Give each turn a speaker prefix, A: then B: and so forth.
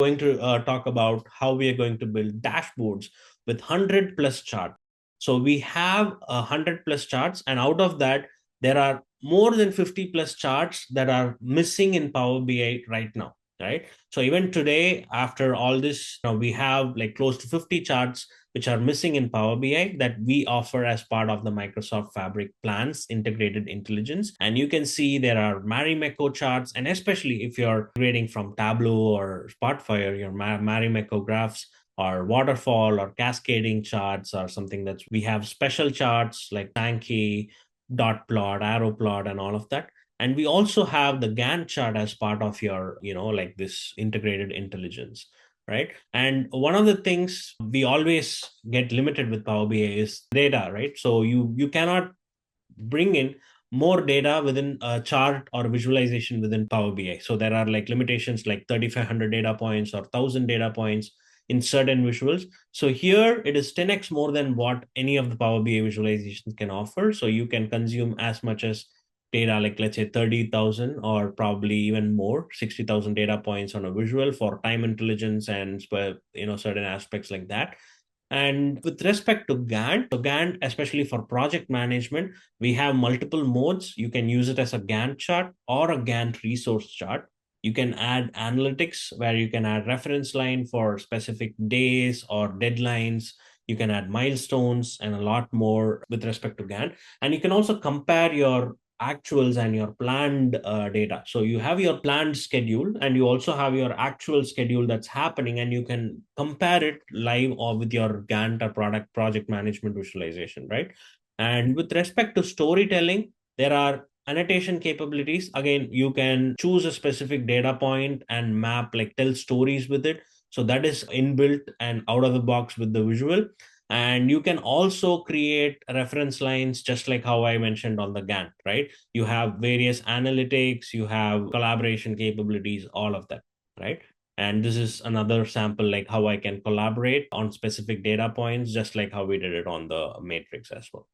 A: going to talk about how we are going to build dashboards with 100 plus charts. So we have 100 plus charts, and out of that, there are more than 50 plus charts that are missing in Power BI right now. Right. So even today, after all this, we have like close to 50 charts which are missing in Power BI that we offer as part of the Microsoft Fabric plans integrated intelligence. And you can see there are Marimekko charts, and especially if you're grading from Tableau or Spotfire, your Marimekko graphs or waterfall or cascading charts or something that we have special charts like Sankey, dot plot, arrow plot, and all of that. And we also have the Gantt chart as part of your, like this integrated intelligence, right? And one of the things we always get limited with Power BI is data, right? So you cannot bring in more data within a chart or visualization within Power BI. So there are like limitations like 3,500 data points or 1,000 data points in certain visuals. So here it is 10x more than what any of the Power BI visualizations can offer. So you can consume as much as data, like let's say 30,000 or probably even more, 60,000 data points on a visual for time intelligence and certain aspects like that. And with respect to Gantt, so Gantt, especially for project management, we have multiple modes. You can use it as a Gantt chart or a Gantt resource chart. You can add analytics where you can add reference line for specific days or deadlines. You can add milestones and a lot more with respect to Gantt. And you can also compare your actuals and your planned data. So you have your planned schedule and you also have your actual schedule that's happening, and you can compare it live or with your Gantt or product project management visualization, right? And with respect to storytelling, there are annotation capabilities. Again, you can choose a specific data point and map, like tell stories with it. So that is inbuilt and out of the box with the visual. And you can also create reference lines, just like how I mentioned on the Gantt, right? You have various analytics, you have collaboration capabilities, all of that, right? And this is another sample, like how I can collaborate on specific data points, just like how we did it on the matrix as well.